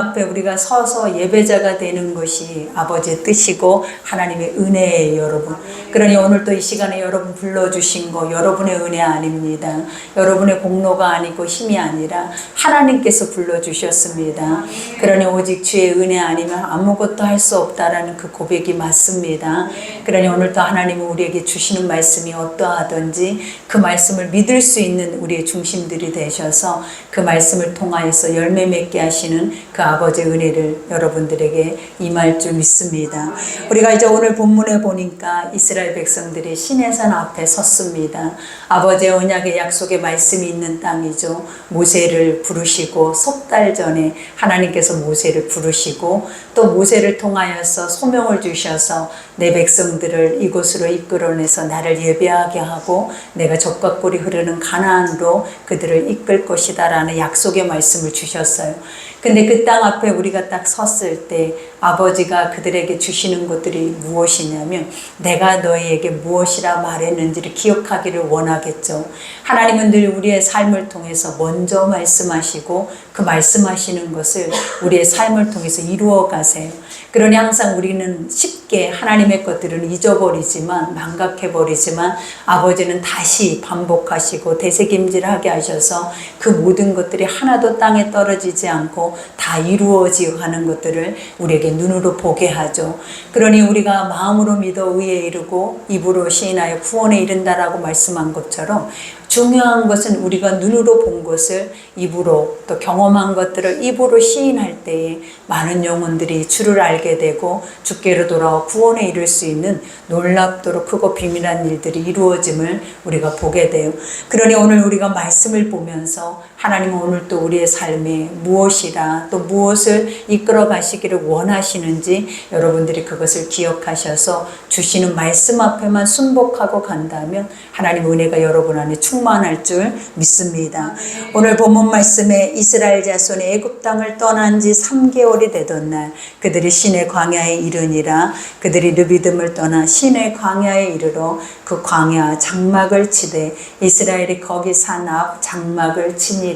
앞에 우리가 서서 예배자가 되는 것이 아버지의 뜻이고 하나님의 은혜예요, 여러분. 그러니 오늘 또 이 시간에 여러분 불러주신 거 여러분의 은혜 아닙니다. 여러분의 공로가 아니고 힘이 아니라 하나님께서 불러주셨습니다. 그러니 오직 주의 은혜 아니면 아무것도 할 수 없다라는 그 고백이 맞습니다. 그러니 오늘 또 하나님은 우리에게 주시는 말씀이 어떠하든지 그 말씀을 믿을 수 있는 우리의 중심들이 되셔서 그 말씀을 통하여서 열매 맺게 하시는 그 아버지의 은혜를 여러분들에게 임할 줄 믿습니다. 우리가 이제 오늘 본문에 보니까 이스라엘 백성들이 시내산 앞에 섰습니다. 아버지의 언약의 약속의 말씀이 있는 땅이죠. 모세를 부르시고 석 달 전에 하나님께서 모세를 부르시고 또 모세를 통하여서 소명을 주셔서 내 백성들을 이곳으로 이끌어내서 나를 예배하게 하고 내가 젖과 꿀이 흐르는 가나안으로 그들을 이끌 것이다 라는 약속의 말씀을 주셨어요. 근데 그 땅 앞에 우리가 딱 섰을 때 아버지가 그들에게 주시는 것들이 무엇이냐면 내가 너희에게 무엇이라 말했는지를 기억하기를 원하겠죠. 하나님은 늘 우리의 삶을 통해서 먼저 말씀하시고 그 말씀하시는 것을 우리의 삶을 통해서 이루어 가세요. 그러니 항상 우리는 쉽게 하나님의 것들은 잊어버리지만 망각해버리지만 아버지는 다시 반복하시고 되새김질하게 하셔서 그 모든 것들이 하나도 땅에 떨어지지 않고 다 이루어지어 가는 것들을 우리에게 눈으로 보게 하죠. 그러니 우리가 마음으로 믿어 의에 이르고 입으로 시인하여 구원에 이른다라고 말씀한 것처럼 중요한 것은 우리가 눈으로 본 것을 입으로 또 경험한 것들을 입으로 시인할 때에 많은 영혼들이 주를 알게 되고 주께로 돌아와 구원에 이를 수 있는 놀랍도록 크고 비밀한 일들이 이루어짐을 우리가 보게 돼요. 그러니 오늘 우리가 말씀을 보면서 하나님은 오늘 또 우리의 삶에 무엇이라 또 무엇을 이끌어 가시기를 원하시는지 여러분들이 그것을 기억하셔서 주시는 말씀 앞에만 순복하고 간다면 하나님 은혜가 여러분 안에 충만할 줄 믿습니다. 오늘 본문 말씀에 이스라엘 자손이 애굽 땅을 떠난 지 3개월이 되던 날 그들이 신의 광야에 이르니라. 그들이 르비딤을 떠나 신의 광야에 이르러 그 광야 장막을 치되 이스라엘이 거기 산 앞 장막을 치니라.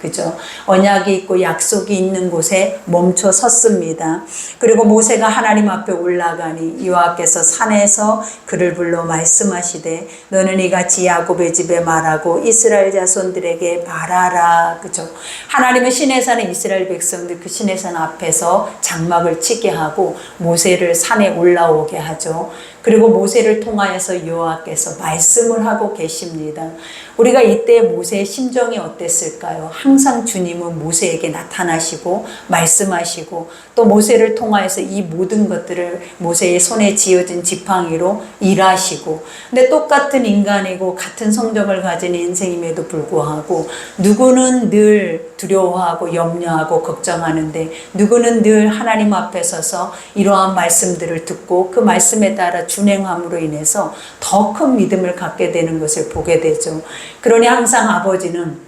그죠? 언약이 있고 약속이 있는 곳에 멈춰 섰습니다. 그리고 모세가 하나님 앞에 올라가니 여호와께서 산에서 그를 불러 말씀하시되 너는 이같이 야곱의 집에 말하고 이스라엘 자손들에게 말하라. 그죠? 하나님은 시내산에 이스라엘 백성들 그 시내산 앞에서 장막을 치게 하고 모세를 산에 올라오게 하죠. 그리고 모세를 통하여서 여호와께서 말씀을 하고 계십니다. 우리가 이때 모세의 심정이 어땠을까요? 항상 주님은 모세에게 나타나시고 말씀하시고 또 모세를 통하여서 이 모든 것들을 모세의 손에 쥐어진 지팡이로 일하시고 근데 똑같은 인간이고 같은 성정을 가진 인생임에도 불구하고 누구는 늘 두려워하고 염려하고 걱정하는데 누구는 늘 하나님 앞에 서서 이러한 말씀들을 듣고 그 말씀에 따라 준행함으로 인해서 더 큰 믿음을 갖게 되는 것을 보게 되죠. 그러니 항상 아버지는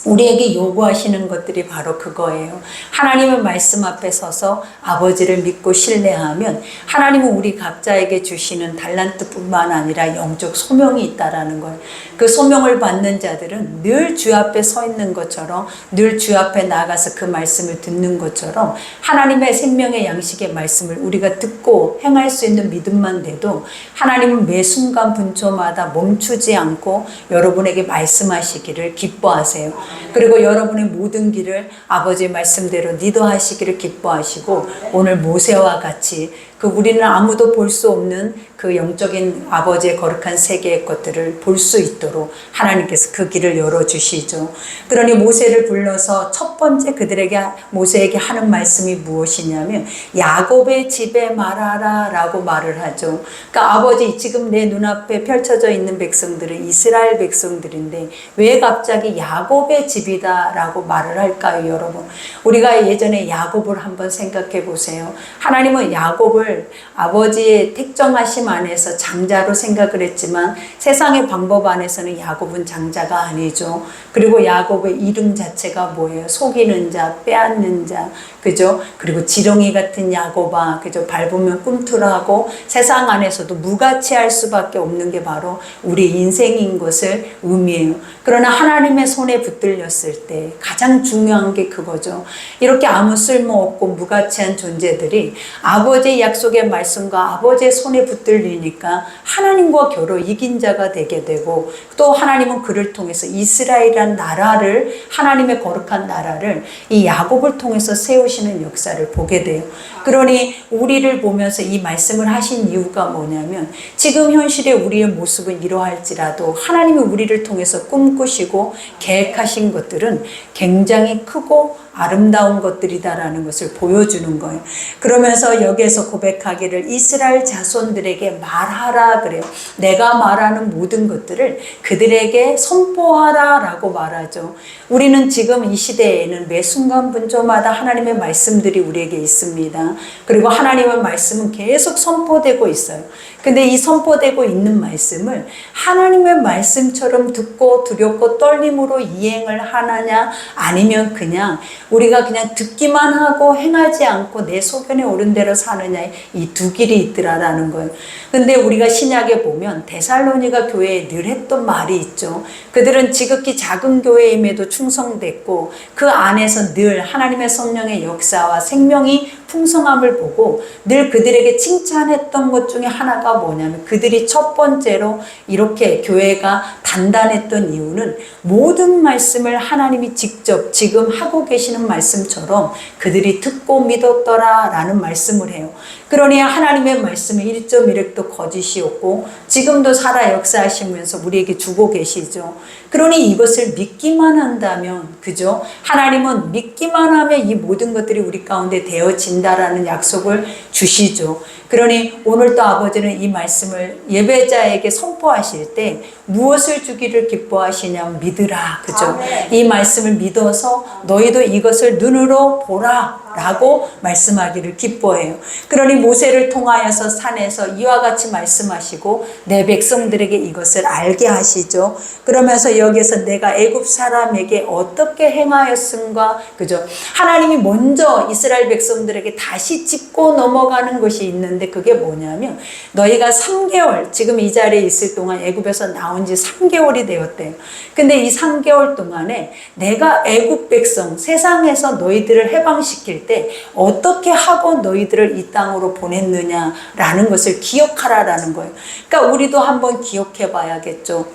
우리에게 요구하시는 것들이 바로 그거예요. 하나님의 말씀 앞에 서서 아버지를 믿고 신뢰하면 하나님은 우리 각자에게 주시는 달란트뿐만 아니라 영적 소명이 있다라는 거예요. 그 소명을 받는 자들은 늘 주 앞에 서 있는 것처럼 늘 주 앞에 나가서 그 말씀을 듣는 것처럼 하나님의 생명의 양식의 말씀을 우리가 듣고 행할 수 있는 믿음만 돼도 하나님은 매 순간 분초마다 멈추지 않고 여러분에게 말씀하시기를 기뻐하세요. 그리고 여러분의 모든 길을 아버지의 말씀대로 리더하시기를 기뻐하시고 오늘 모세와 같이 그 우리는 아무도 볼 수 없는 그 영적인 아버지의 거룩한 세계의 것들을 볼 수 있도록 하나님께서 그 길을 열어주시죠. 그러니 모세를 불러서 첫 번째 그들에게 모세에게 하는 말씀이 무엇이냐면 야곱의 집에 말하라 라고 말을 하죠. 그러니까 아버지 지금 내 눈앞에 펼쳐져 있는 백성들은 이스라엘 백성들인데 왜 갑자기 야곱의 집이다 라고 말을 할까요, 여러분? 우리가 예전에 야곱을 한번 생각해 보세요. 하나님은 야곱을 아버지의 택정하심 안에서 장자로 생각을 했지만 세상의 방법 안에서는 야곱은 장자가 아니죠. 그리고 야곱의 이름 자체가 뭐예요? 속이는 자, 빼앗는 자, 그죠? 그리고 지렁이 같은 야곱아, 그죠? 밟으면 꿈틀하고 세상 안에서도 무가치할 수밖에 없는 게 바로 우리 인생인 것을 의미해요. 그러나 하나님의 손에 붙들렸을 때 가장 중요한 게 그거죠. 이렇게 아무 쓸모없고 무가치한 존재들이 아버지의 약속의 말씀과 아버지의 손에 붙들리니까 하나님과 겨루 이긴 자가 되게 되고, 또 하나님은 그를 통해서 이스라엘이라는 나라를, 하나님의 거룩한 나라를 이 야곱을 통해서 세우시는 역사를 보게 돼요. 그러니 우리를 보면서 이 말씀을 하신 이유가 뭐냐면, 지금 현실의 우리의 모습은 이러할지라도 하나님이 우리를 통해서 꿈꾸시고 계획하신 것들은 굉장히 크고 아름다운 것들이다라는 것을 보여주는 거예요. 그러면서 여기에서 고백하기를 이스라엘 자손들에게 말하라 그래요. 내가 말하는 모든 것들을 그들에게 선포하라 라고 말하죠. 우리는 지금 이 시대에는 매 순간 분조마다 하나님의 말씀들이 우리에게 있습니다. 그리고 하나님의 말씀은 계속 선포되고 있어요. 근데 이 선포되고 있는 말씀을 하나님의 말씀처럼 듣고 두렵고 떨림으로 이행을 하느냐, 아니면 그냥 우리가 그냥 듣기만 하고 행하지 않고 내 소견에 오른 대로 사느냐, 이 두 길이 있더라라는 거예요. 근데 우리가 신약에 보면 데살로니가 교회에 늘 했던 말이 있죠. 그들은 지극히 작은 교회임에도 충성됐고 그 안에서 늘 하나님의 성령의 역사와 생명이 풍성함을 보고 늘 그들에게 칭찬했던 것 중에 하나가 뭐냐면, 그들이 첫 번째로 이렇게 교회가 단단했던 이유는 모든 말씀을 하나님이 직접 지금 하고 계시는 말씀처럼 그들이 듣고 믿었더라 라는 말씀을 해요. 그러니 하나님의 말씀은 1.1획도 거짓이었고 지금도 살아 역사하시면서 우리에게 주고 계시죠. 그러니 이것을 믿기만 한다면, 그죠? 하나님은 믿기만 하면 이 모든 것들이 우리 가운데 되어진다라는 약속을 주시죠. 그러니 오늘도 아버지는 이 말씀을 예배자에게 선포하실 때 무엇을 주기를 기뻐하시냐면 믿으라, 그죠? 이 말씀을 믿어서 너희도 이것을 눈으로 보라 라고 말씀하기를 기뻐해요. 그러니 모세를 통하여서 산에서 이와 같이 말씀하시고 내 백성들에게 이것을 알게 하시죠. 그러면서 여기에서 내가 애굽 사람에게 어떻게 행하였음과, 그죠? 하나님이 먼저 이스라엘 백성들에게 다시 짚고 넘어가는 것이 있는데, 그게 뭐냐면 너희가 3개월, 지금 이 자리에 있을 동안 애굽에서 나온 지 3개월이 되었대요. 근데 이 3개월 동안에 내가 애굽 백성, 세상에서 너희들을 해방시킬 때 어떻게 하고 너희들을 이 땅으로 보냈느냐라는 것을 기억하라라는 거예요. 그러니까 우리도 한번 기억해 봐야겠죠.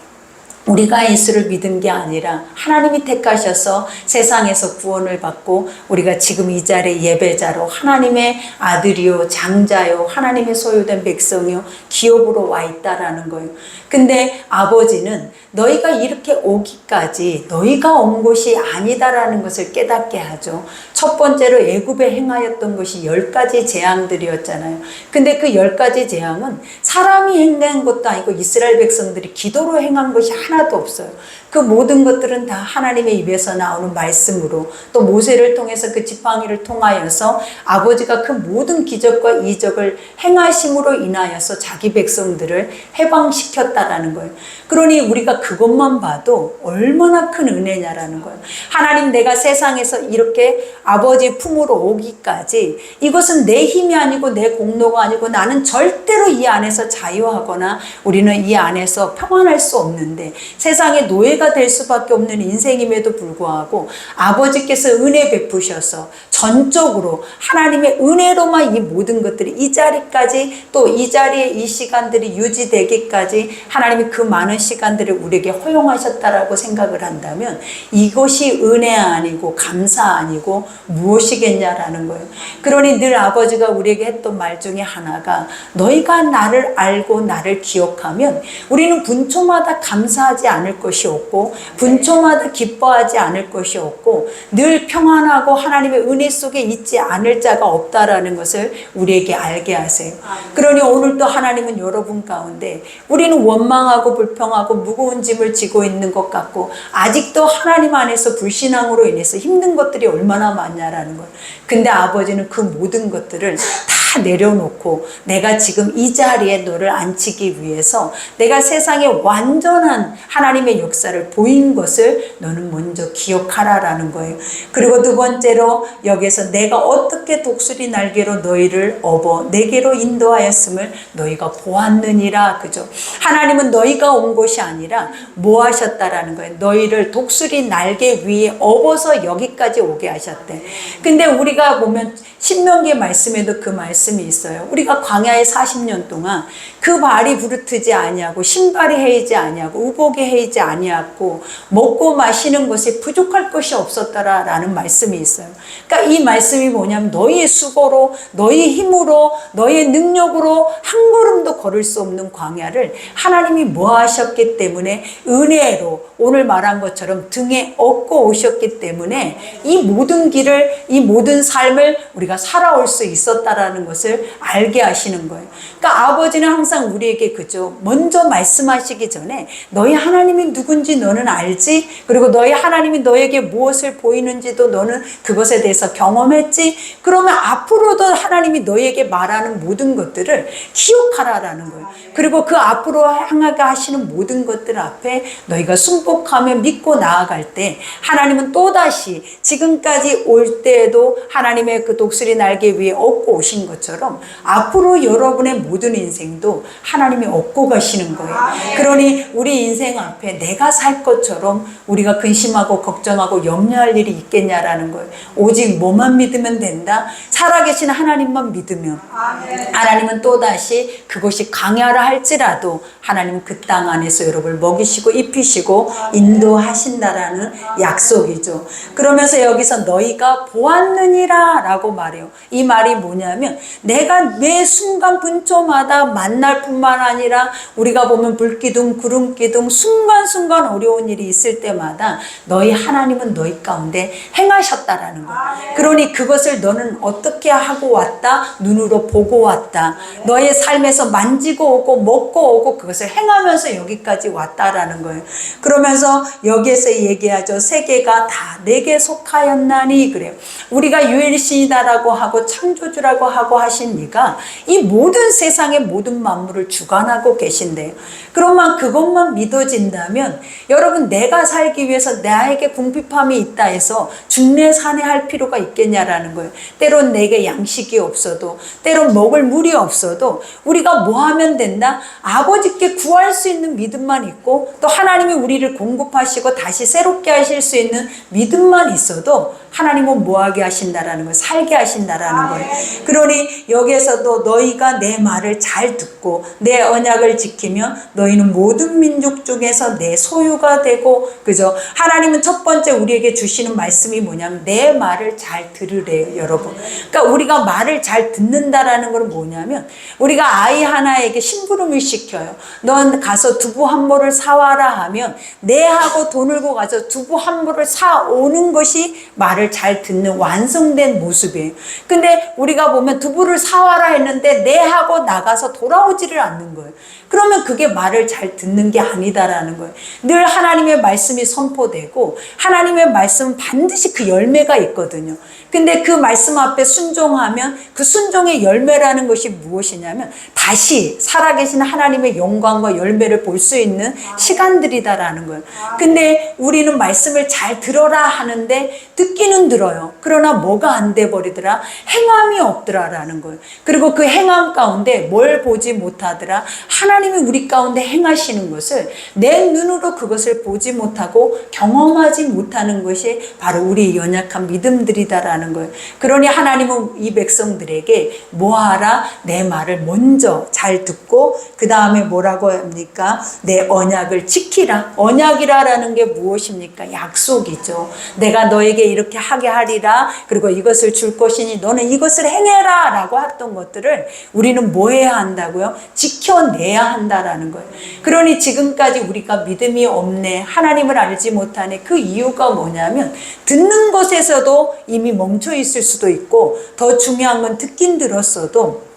우리가 예수를 믿은 게 아니라 하나님이 택하셔서 세상에서 구원을 받고 우리가 지금 이 자리에 예배자로 하나님의 아들이요 장자요 하나님의 소유된 백성이요 기업으로 와 있다라는 거예요. 근데 아버지는 너희가 이렇게 오기까지 너희가 온 곳이 아니다라는 것을 깨닫게 하죠. 첫 번째로 애굽에 행하였던 것이 10가지 재앙들이었잖아요. 근데 그 10가지 재앙은 사람이 행한 것도 아니고 이스라엘 백성들이 기도로 행한 것이 하나도 없어요. 그 모든 것들은 다 하나님의 입에서 나오는 말씀으로, 또 모세를 통해서 그 지팡이를 통하여서 아버지가 그 모든 기적과 이적을 행하심으로 인하여서 자기 백성들을 해방시켰다라는 거예요. 그러니 우리가 그것만 봐도 얼마나 큰 은혜냐라는 거예요. 하나님, 내가 세상에서 이렇게 아버지 품으로 오기까지 이것은 내 힘이 아니고 내 공로가 아니고 나는 절대로 이 안에서 자유하거나 우리는 이 안에서 평안할 수 없는데 세상의 노예가 될 수밖에 없는 인생임에도 불구하고 아버지께서 은혜 베푸셔서 전적으로 하나님의 은혜로만 이 모든 것들이 이 자리까지, 또 이 자리에 이 시간들이 유지되기까지 하나님이 그 많은 시간들을 우리에게 허용하셨다라고 생각을 한다면 이것이 은혜 아니고 감사 아니고 무엇이겠냐라는 거예요. 그러니 늘 아버지가 우리에게 했던 말 중에 하나가, 너희가 나를 알고 나를 기억하면 우리는 분초마다 감사하지 않을 것이 없고 분초마다 기뻐하지 않을 것이 없고 늘 평안하고 하나님의 은혜 속에 있지 않을 자가 없다라는 것을 우리에게 알게 하세요. 그러니 오늘도 하나님은 여러분 가운데 우리는 원망하고 불평하고 무거운 짐을 지고 있는 것 같고 아직도 하나님 안에서 불신앙으로 인해서 힘든 것들이 얼마나 많냐라는 거예요. 근데 아버지는 그 모든 것들을 다 다 내려놓고 내가 지금 이 자리에 너를 앉히기 위해서 내가 세상에 완전한 하나님의 역사를 보인 것을 너는 먼저 기억하라라는 거예요. 그리고 두 번째로 여기서 내가 어떻게 독수리 날개로 너희를 업어 내게로 인도하였음을 너희가 보았느니라. 그죠? 하나님은 너희가 온 것이 아니라 뭐 하셨다라는 거예요. 너희를 독수리 날개 위에 업어서 여기까지 오게 하셨대. 근데 우리가 보면 신명기 말씀에도 그 말씀이 있어요. 우리가 광야에 40년 동안 그 발이 부르트지 아니하고 신발이 헤이지 아니하고 우복이 헤이지 아니하고 먹고 마시는 것이 부족할 것이 없었더라라는 말씀이 있어요. 그러니까 이 말씀이 뭐냐면 너희의 수고로 너희의 힘으로 너희의 능력으로 한 걸음도 걸을 수 없는 광야를 하나님이 뭐 하셨기 때문에 은혜로 오늘 말한 것처럼 등에 업고 오셨기 때문에 이 모든 길을 이 모든 삶을 우리가 살아올 수 있었다라는 것을 알게 하시는 거예요. 그러니까 아버지는 항상 우리에게 그죠. 먼저 말씀하시기 전에 너희 하나님이 누군지 너는 알지? 그리고 너희 하나님이 너에게 무엇을 보이는지도 너는 그것에 대해서 경험했지? 그러면 앞으로도 하나님이 너에게 말하는 모든 것들을 기억하라라는 거예요. 그리고 그 앞으로 향하게 하시는 모든 것들 앞에 너희가 순복하며 믿고 나아갈 때 하나님은 또다시 지금까지 올 때에도 하나님의 그 독수리 날개 위에 업고 오신 것처럼 앞으로 여러분의 모든 인생도 하나님이 업고 가시는 거예요. 그러니 우리 인생 앞에 내가 살 것처럼 우리가 근심하고 걱정하고 염려할 일이 있겠냐라는 거예요. 오직 뭐만 믿으면 된다? 살아계신 하나님만 믿으면 하나님은 또다시 그것이 광야라 할지라도 하나님은 그 땅 안에서 여러분을 먹이시고 입히시고 인도하신다라는 약속이죠. 그러면서 여기서 너희가 보았느니라 라고 말해요. 이 말이 뭐냐면 내가 매 순간 분초마다 만날 뿐만 아니라 우리가 보면 불기둥 구름기둥 순간순간 어려운 일이 있을 때마다 너희 하나님은 너희 가운데 행하셨다라는 거예요. 그러니 그것을 너는 어떻게 하고 왔다? 눈으로 보고 왔다. 너의 삶에서 만지고 오고 먹고 오고 그것을 행하면서 여기까지 왔다라는 거예요. 그러면서 여기에서 얘기하죠. 세계가 다 내게 속하였나니 그래요. 우리가 유일신이다라고 하고 창조주라고 하고 하신 이가 이 모든 세상의 모든 만물을 주관하고 계신데요. 그러면 그것만 믿어진다면 여러분 내가 살기 위해서 나에게 궁핍함이 있다 해서 중내산해할 필요가 있겠냐라는 거예요. 때론 내게 양식이 없어도 때론 먹을 물이 없어도 우리가 뭐 하면 된다? 아버지께 구할 수 있는 믿음만 있고 또 하나님이 우리를 공급하시고 다시 새롭게 하실 수 있는 믿음만 있어도 하나님은 뭐하게 하신다라는 거예요. 살게 하신다라는 거예요. 그러니 여기에서도 너희가 내 말을 잘 듣고 내 언약을 지키면 너희는 모든 민족 중에서 내 소유가 되고 그죠? 하나님은 첫 번째 우리에게 주시는 말씀이 뭐냐면 내 말을 잘 들으래요, 여러분. 그러니까 우리가 말을 잘 듣는다라는 건 뭐냐면 우리가 아이 하나에게 심부름을 시켜요. 넌 가서 두부 한 모를 사와라 하면 내하고 돈을 고 가서 두부 한 모를 사오는 것이 말을 잘 듣는 완성된 모습이에요. 근데 우리가 보면 두부를 사와라 했는데 내하고 나가서 돌아오지를 않는 거예요. 그러면 그게 말을 잘 듣는 게 아니다라는 거예요. 늘 하나님의 말씀이 선포되고 하나님의 말씀은 반드시 그 열매가 있거든요. 근데 그 말씀 앞에 순종하면 그 순종의 열매라는 것이 무엇이냐면 다시 살아계신 하나님의 영광과 열매를 볼 수 있는 시간들이다라는 거예요. 근데 우리는 말씀을 잘 들어라 하는데 듣기는 들어요. 그러나 뭐가 안 돼 버리더라? 행함이 없더라라는 거예요. 그리고 그 행함 가운데 뭘 보지 못하더라? 하나님이 우리 가운데 행하시는 것을 내 눈으로 그것을 보지 못하고 경험하지 못하는 것이 바로 우리 연약한 믿음들이다라는 거예요. 그러니 하나님은 이 백성들에게 뭐하라? 내 말을 먼저 잘 듣고 그 다음에 뭐라고 합니까? 내 언약을 지키라. 언약이라는 게 무엇입니까? 약속이죠. 내가 너에게 이렇게 하게 하리라. 그리고 이것을 줄 것이니 너는 이것을 행해라 라고 했던 것들을 우리는 뭐 해야 한다고요? 지켜내야 한다라는 거예요. 그러니 지금까지 우리가 믿음이 없네, 하나님을 알지 못하네, 그 이유가 뭐냐면 듣는 것에서도 이미 멈춰 있을 수도 있고 더 중요한 건 듣긴 들었어도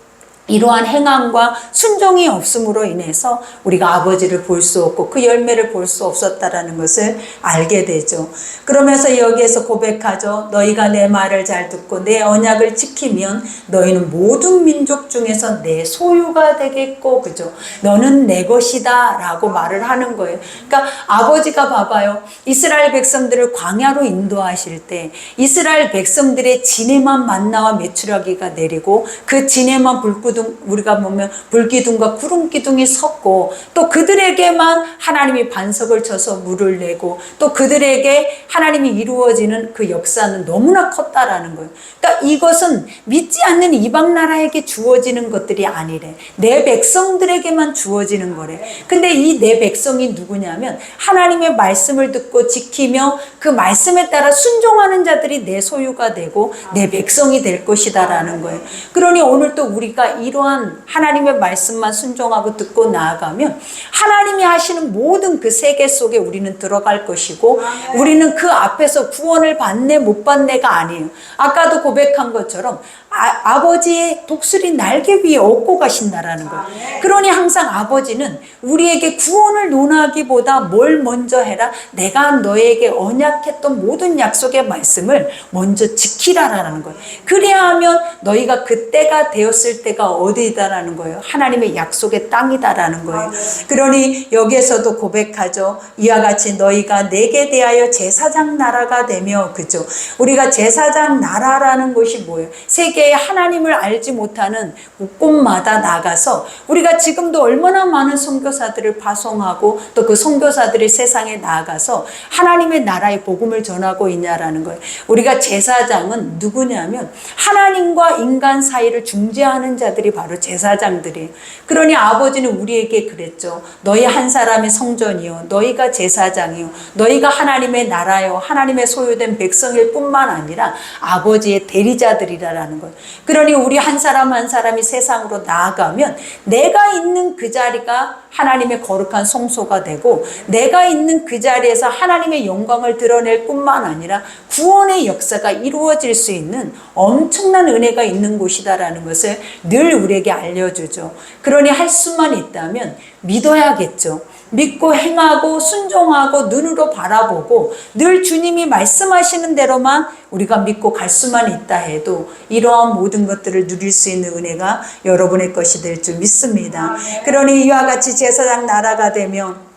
이러한 행함과 순종이 없음으로 인해서 우리가 아버지를 볼 수 없고 그 열매를 볼 수 없었다라는 것을 알게 되죠. 그러면서 여기에서 고백하죠. 너희가 내 말을 잘 듣고 내 언약을 지키면 너희는 모든 민족 중에서 내 소유가 되겠고, 그죠? 너는 내 것이다 라고 말을 하는 거예요. 그러니까 아버지가 봐봐요. 이스라엘 백성들을 광야로 인도하실 때 이스라엘 백성들의 지네만 만나와 메추라기가 내리고 그 지네만 불기둥, 우리가 보면 불기둥과 구름기둥이 섰고, 또 그들에게만 하나님이 반석을 쳐서 물을 내고, 또 그들에게 하나님이 이루어지는 그 역사는 너무나 컸다라는 거예요. 그러니까 이것은 믿지 않는 이방 나라에게 주어지는 것들이 아니래. 내 백성들에게만 주어지는 거래. 근데 이 내 백성이 누구냐면 하나님의 말씀을 듣고 지키며 그 말씀에 따라 순종하는 자들이 내 소유가 되고 내 백성이 될 것이다라는 거예요. 그러니 오늘 또 우리가 이러한 하나님의 말씀만 순종하고 듣고 나아가면 하나님이 하시는 모든 그 세계 속에 우리는 들어갈 것이고, 우리는 그 앞에서 구원을 받네 못 받네가 아니에요. 아까도 고백한 것처럼 아버지의 독수리 날개 위에 업고 가신다라는 거예요. 그러니 항상 아버지는 우리에게 구원을 논하기보다 뭘 먼저 해라? 내가 너에게 언약했던 모든 약속의 말씀을 먼저 지키라라는 거예요. 그래야 하면 너희가 그때가 되었을 때가 어디다라는 거예요. 하나님의 약속의 땅이다라는 거예요. 그러니 여기에서도 고백하죠. 이와 같이 너희가 내게 대하여 제사장 나라가 되며, 그죠? 우리가 제사장 나라라는 것이 뭐예요? 세계에 하나님을 알지 못하는 곳곳마다 나가서 우리가 지금도 얼마나 많은 선교사들을 파송하고 또 그 선교사들이 세상에 나가서 하나님의 나라의 복음을 전하고 있냐라는 거예요. 우리가 제사장은 누구냐면 하나님과 인간 사이를 중재하는 자들이 바로 제사장들이에요. 그러니 아버지는 우리에게 그랬죠. 너희 한 사람의 성전이요, 너희가 제사장이요, 너희가 하나님의 나라요, 하나님의 소유된 백성일 뿐만 아니라 아버지의 대리자들이라는 거예요. 그러니 우리 한 사람 한 사람이 세상으로 나아가면 내가 있는 그 자리가 하나님의 거룩한 성소가 되고, 내가 있는 그 자리에서 하나님의 영광을 드러낼 뿐만 아니라 구원의 역사가 이루어질 수 있는 엄청난 은혜가 있는 곳이다라는 것을 늘 우리에게 알려주죠. 그러니 할 수만 있다면 믿어야겠죠. 믿고 행하고 순종하고 눈으로 바라보고 늘 주님이 말씀하시는 대로만 우리가 믿고 갈 수만 있다 해도 이러한 모든 것들을 누릴 수 있는 은혜가 여러분의 것이 될 줄 믿습니다. 그러니 이와 같이 제사장 나라가 되면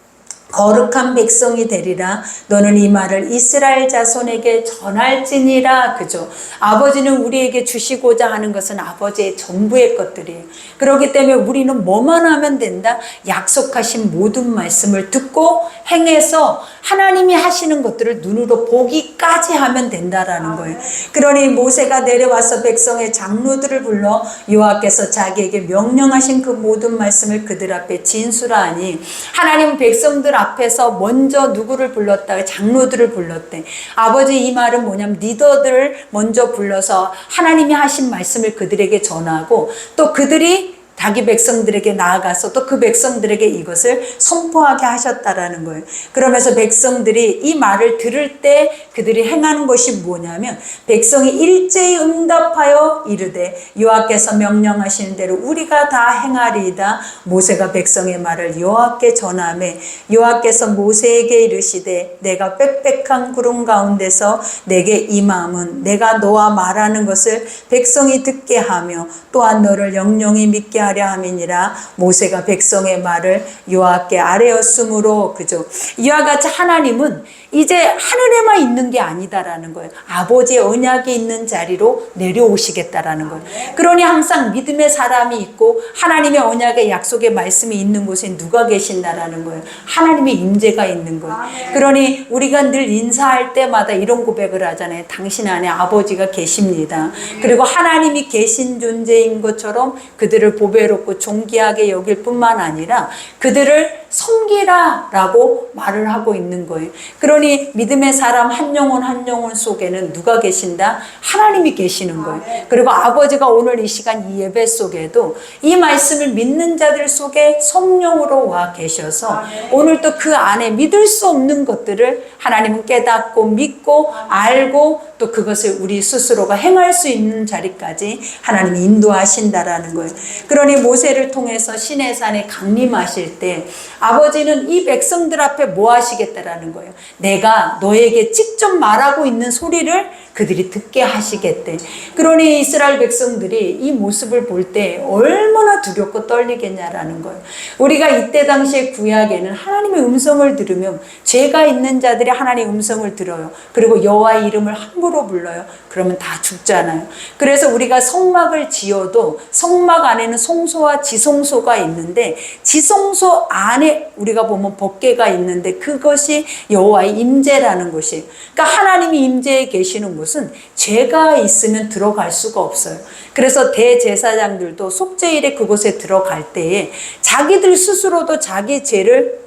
거룩한 백성이 되리라. 너는 이 말을 이스라엘 자손에게 전할지니라. 그죠? 아버지는 우리에게 주시고자 하는 것은 아버지의 전부의 것들이에요. 그렇기 때문에 우리는 뭐만 하면 된다? 약속하신 모든 말씀을 듣고 행해서 하나님이 하시는 것들을 눈으로 보기까지 하면 된다라는 거예요. 그러니 모세가 내려와서 백성의 장로들을 불러 여호와께서 자기에게 명령하신 그 모든 말씀을 그들 앞에 진술하니, 하나님 백성들 앞에서 먼저 누구를 불렀다? 장로들을 불렀대. 아버지 이 말은 뭐냐면 리더들을 먼저 불러서 하나님이 하신 말씀을 그들에게 전하고, 또 그들이 자기 백성들에게 나아가서 또 그 백성들에게 이것을 선포하게 하셨다라는 거예요. 그러면서 백성들이 이 말을 들을 때 그들이 행하는 것이 뭐냐면, 백성이 일제히 응답하여 이르되 여호와께서 명령하시는 대로 우리가 다 행하리이다. 모세가 백성의 말을 여호와께 전하매 여호와께서 모세에게 이르시되 내가 빽빽한 구름 가운데서 내게 임함은 내가 너와 말하는 것을 백성이 듣게 하며 또한 너를 영영히 믿게 하려 함이니라. 모세가 백성의 말을 여호와께 아뢰었으므로, 그죠? 이와 같이 하나님은 이제 하늘에만 있는 게 아니다라는 거예요. 아버지의 언약이 있는 자리로 내려오시겠다라는 거예요. 그러니 항상 믿음의 사람이 있고 하나님의 언약의 약속의 말씀이 있는 곳에 누가 계신다라는 거예요. 하나님의 임재가 있는 거예요. 그러니 우리가 늘 인사할 때마다 이런 고백을 하잖아요. 당신 안에 아버지가 계십니다. 그리고 하나님이 계신 존재인 것처럼 그들을 보배롭고 존귀하게 여길 뿐만 아니라 그들을 섬기라라고 말을 하고 있는 거예요. 그러니 믿음의 사람 한 영혼 속에는 누가 계신다? 하나님이 계시는 거예요. 그리고 아버지가 오늘 이 시간 이 예배 속에도 이 말씀을 믿는 자들 속에 성령으로 와 계셔서 오늘 또 그 안에 믿을 수 없는 것들을 하나님은 깨닫고 믿고 알고 또 그것을 우리 스스로가 행할 수 있는 자리까지 하나님이 인도하신다라는 거예요. 그러니 모세를 통해서 시내산에 강림하실 때 아버지는 이 백성들 앞에 뭐 하시겠다라는 거예요. 내가 너에게 직접 말하고 있는 소리를 그들이 듣게 하시겠대. 그러니 이스라엘 백성들이 이 모습을 볼 때 얼마나 두렵고 떨리겠냐라는 거예요. 우리가 이때 당시에 구약에는 하나님의 음성을 들으면 죄가 있는 자들이 하나님의 음성을 들어요. 그리고 여호와의 이름을 함부로 불러요. 그러면 다 죽잖아요. 그래서 우리가 성막을 지어도 성막 안에는 성소와 지성소가 있는데 지성소 안에 우리가 보면 법궤가 있는데 그것이 여호와의 임재라는 것이에요. 그러니까 하나님이 임재에 계시는 곳은 죄가 있으면 들어갈 수가 없어요. 그래서 대제사장들도 속죄일에 그곳에 들어갈 때에 자기들 스스로도 자기 죄를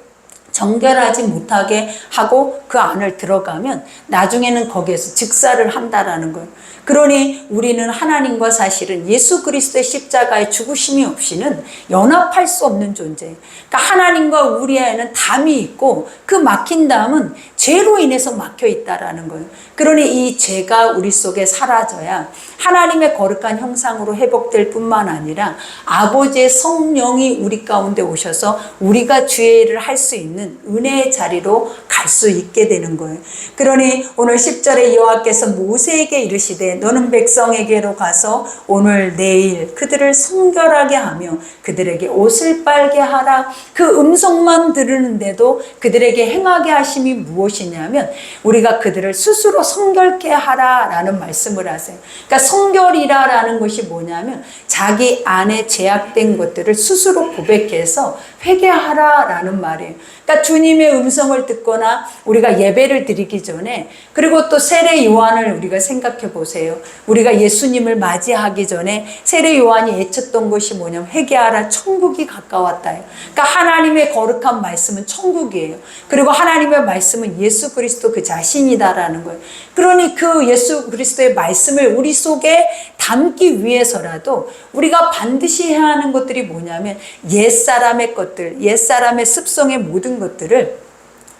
정결하지 못하게 하고 그 안을 들어가면 나중에는 거기에서 즉사를 한다라는 거예요. 그러니 우리는 하나님과 사실은 예수 그리스도의 십자가의 죽으심이 없이는 연합할 수 없는 존재예요. 그러니까 하나님과 우리 안에는 담이 있고 그 막힌 담은 죄로 인해서 막혀 있다라는 거예요. 그러니 이 죄가 우리 속에 사라져야 하나님의 거룩한 형상으로 회복될 뿐만 아니라 아버지의 성령이 우리 가운데 오셔서 우리가 죄를 할 수 있는 은혜의 자리로 갈 수 있게 되는 거예요. 그러니 오늘 10절에 여호와께서 모세에게 이르시되 너는 백성에게로 가서 오늘 내일 그들을 성결하게 하며 그들에게 옷을 빨게 하라. 그 음성만 들으는데도 그들에게 행하게 하심이 무엇이냐면 우리가 그들을 스스로 성결케 하라라는 말씀을 하세요. 그러니까 성결이라는 것이 뭐냐면 자기 안에 제약된 것들을 스스로 고백해서 회개하라라는 말이에요. 그러니까 주님의 음성을 듣거나 우리가 예배를 드리기 전에 그리고 또 세례 요한을 우리가 생각해 보세요. 우리가 예수님을 맞이하기 전에 세례 요한이 외쳤던 것이 뭐냐면 회개하라 천국이 가까웠다요. 그러니까 하나님의 거룩한 말씀은 천국이에요. 그리고 하나님의 말씀은 예수 그리스도 그 자신이다라는 거예요. 그러니 그 예수 그리스도의 말씀을 우리 속에 담기 위해서라도 우리가 반드시 해야 하는 것들이 뭐냐면 옛사람의 것들, 옛사람의 습성의 모든 것들을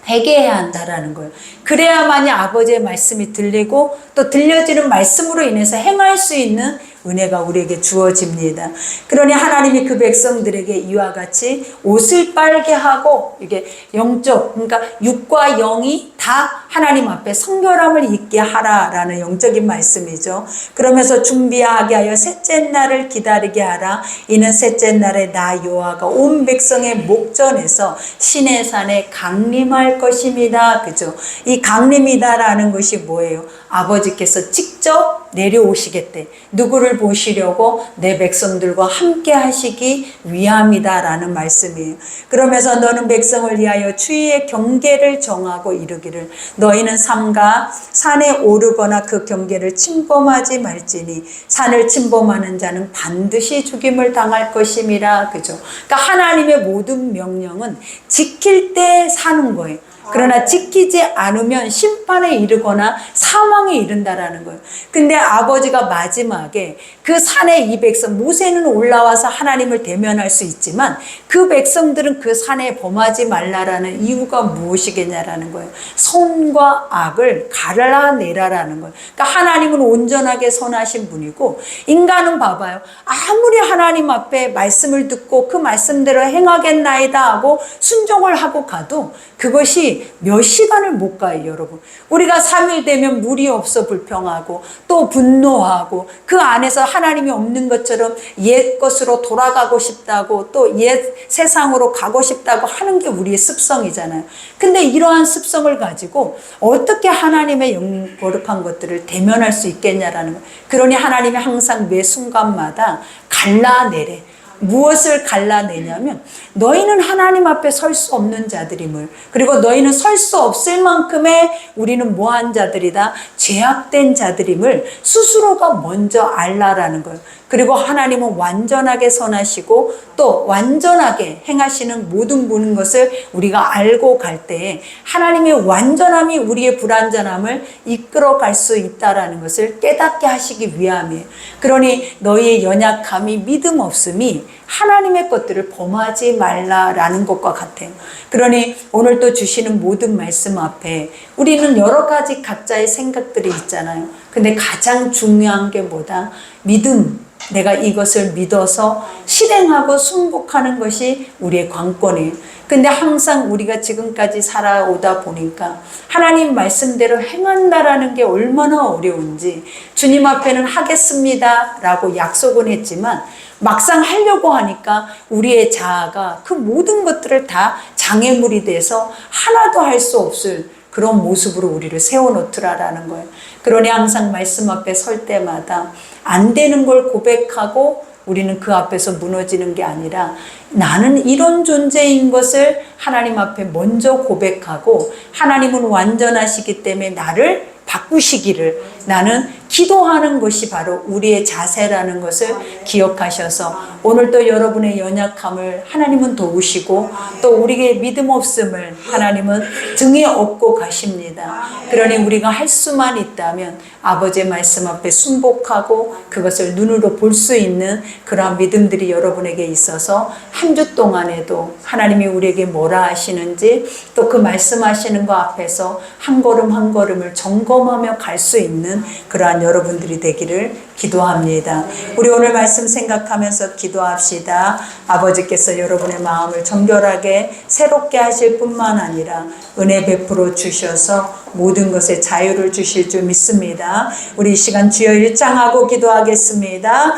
회개해야 한다라는 거예요. 그래야만이 아버지의 말씀이 들리고 또 들려지는 말씀으로 인해서 행할 수 있는 은혜가 우리에게 주어집니다. 그러니 하나님이 그 백성들에게 이와 같이 옷을 빨게 하고 이게 영적, 그러니까 육과 영이 다 하나님 앞에 성결함을 입게 하라라는 영적인 말씀이죠. 그러면서 준비하게 하여 셋째 날을 기다리게 하라. 이는 셋째 날에 나 여호와가 온 백성의 목전에서 시내산에 강림할 것입니다. 그죠? 이 강림이다라는 것이 뭐예요? 아버지께서 직접 내려오시겠대. 누구를 보시려고? 내 백성들과 함께 하시기 위함이다라는 말씀이에요. 그러면서 너는 백성을 위하여 주의의 경계를 정하고 이르기를 너희는 삼가 산에 오르거나 그 경계를 침범하지 말지니 산을 침범하는 자는 반드시 죽임을 당할 것임이라. 그죠? 그러니까 하나님의 모든 명령은 지킬 때 사는 거예요. 그러나 지키지 않으면 심판에 이르거나 사망에 이른다라는 거예요. 근데 아버지가 마지막에 그 산에 이 백성, 모세는 올라와서 하나님을 대면할 수 있지만 그 백성들은 그 산에 범하지 말라라는 이유가 무엇이겠냐라는 거예요. 선과 악을 갈라내라라는 거예요. 그러니까 하나님은 온전하게 선하신 분이고 인간은 봐봐요. 아무리 하나님 앞에 말씀을 듣고 그 말씀대로 행하겠나이다 하고 순종을 하고 가도 그것이 몇 시간을 못 가요, 여러분. 우리가 3일 되면 물이 없어 불평하고 또 분노하고 그 안에서 하나님이 없는 것처럼 옛 것으로 돌아가고 싶다고 또 옛 세상으로 가고 싶다고 하는 게 우리의 습성이잖아요. 근데 이러한 습성을 가지고 어떻게 하나님의 거룩한 것들을 대면할 수 있겠냐라는 거예요. 그러니 하나님이 항상 매 순간마다 갈라내래. 무엇을 갈라내냐면 너희는 하나님 앞에 설 수 없는 자들임을, 그리고 너희는 설 수 없을 만큼의 우리는 뭐한 자들이다, 죄악된 자들임을 스스로가 먼저 알라라는 거예요. 그리고 하나님은 완전하게 선하시고 또 완전하게 행하시는 모든 것을 우리가 알고 갈 때에 하나님의 완전함이 우리의 불완전함을 이끌어 갈 수 있다라는 것을 깨닫게 하시기 위함이에요. 그러니 너희의 연약함이 믿음 없음이 하나님의 것들을 범하지 말라라는 것과 같아요. 그러니 오늘 또 주시는 모든 말씀 앞에 우리는 여러 가지 각자의 생각들이 있잖아요. 근데 가장 중요한 게 뭐다? 믿음. 내가 이것을 믿어서 실행하고 순복하는 것이 우리의 관건이에요. 근데 항상 우리가 지금까지 살아오다 보니까 하나님 말씀대로 행한다라는 게 얼마나 어려운지, 주님 앞에는 하겠습니다 라고 약속은 했지만 막상 하려고 하니까 우리의 자아가 그 모든 것들을 다 장애물이 돼서 하나도 할 수 없을 그런 모습으로 우리를 세워놓더라라는 거예요. 그러니 항상 말씀 앞에 설 때마다 안 되는 걸 고백하고 우리는 그 앞에서 무너지는 게 아니라 나는 이런 존재인 것을 하나님 앞에 먼저 고백하고 하나님은 완전하시기 때문에 나를 바꾸시기를, 나는 기도하는 것이 바로 우리의 자세라는 것을 기억하셔서 오늘도 여러분의 연약함을 하나님은 도우시고 또 우리의 믿음 없음을 하나님은 등에 업고 가십니다. 그러니 우리가 할 수만 있다면 아버지의 말씀 앞에 순복하고 그것을 눈으로 볼 수 있는 그러한 믿음들이 여러분에게 있어서 한 주 동안에도 하나님이 우리에게 뭐라 하시는지 또 그 말씀하시는 것 앞에서 한 걸음 한 걸음을 점검하며 갈 수 있는 그러한 여러분들이 되기를 기도합니다. 우리 오늘 말씀 생각하면서 기도합시다. 아버지께서 여러분의 마음을 정결하게 새롭게 하실 뿐만 아니라 은혜 베풀어 주셔서 모든 것에 자유를 주실 줄 믿습니다. 우리 이 시간 주여 일장하고 기도하겠습니다.